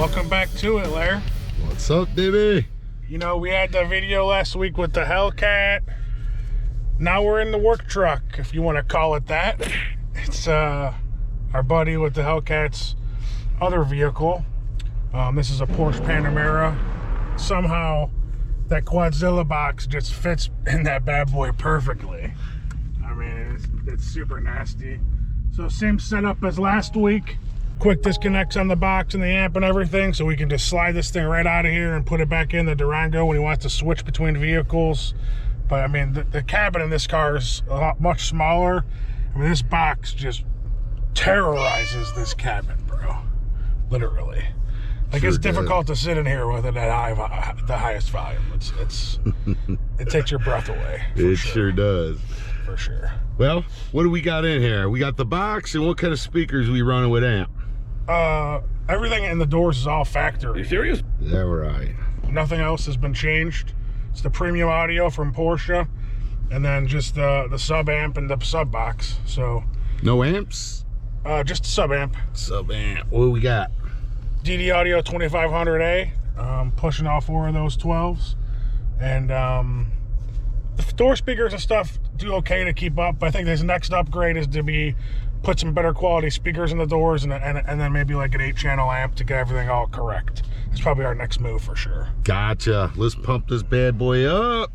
Welcome back to it, Lair. What's up, baby? You know, we had the video last week with the Hellcat. Now we're in the work truck, if you want to call it that. It's our buddy with the Hellcat's other vehicle. This is a Porsche Panamera. Somehow that Quadzilla box just fits in that bad boy perfectly. I mean, it's super nasty. So same setup as last week. Quick disconnects on the box and the amp and everything, so we can just slide this thing right out of here and put it back in the Durango when he wants to switch between vehicles. But I mean, the cabin in this car is much smaller. I mean, this box just terrorizes this cabin, bro. Literally. Like, sure, it's difficult to sit in here with it at the highest volume. It takes your breath away. It sure does. For sure. Well, what do we got in here? We got the box, and what kind of speakers we running with amp? Everything in the doors is all factory. Are you serious? Yeah, right. Nothing else has been changed. It's the premium audio from Porsche, and then just the sub amp and the sub box. So no amps? Just sub amp. Sub amp. What do we got? DD Audio 2500A. Pushing all four of those 12s, and the door speakers and stuff do okay to keep up. I think his next upgrade is to put some better quality speakers in the doors and then maybe like an 8-channel amp to get everything all correct. It's probably our next move for sure. Gotcha. Let's pump this bad boy up.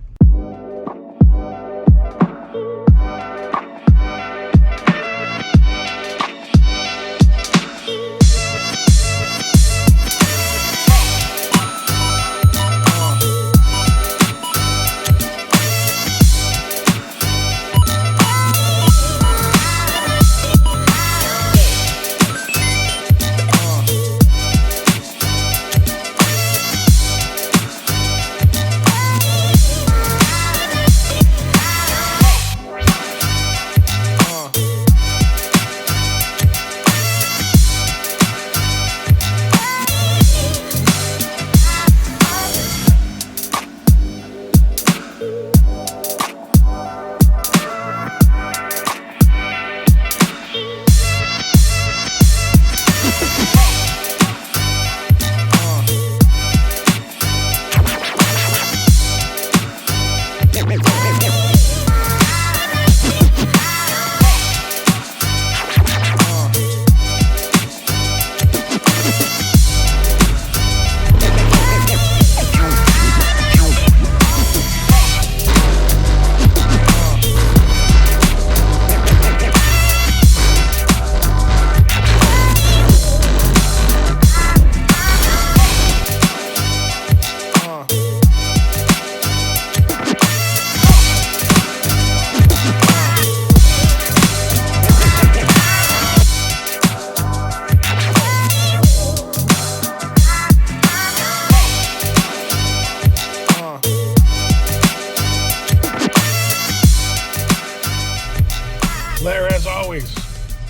Lair, as always,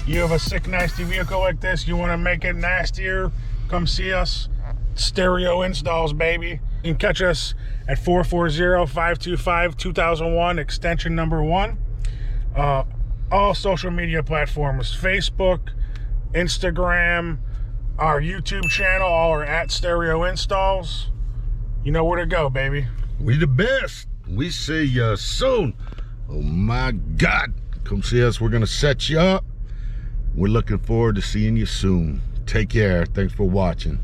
you have a sick, nasty vehicle like this, you want to make it nastier, come see us. Stereo installs, baby. You can catch us at 440-525-2001, extension number 1. All social media platforms, Facebook, Instagram, our YouTube channel, all are at Stereo Installs. You know where to go, baby. We the best. We see you soon. Oh my God. Come see us. We're going to set you up. We're looking forward to seeing you soon. Take care. Thanks for watching.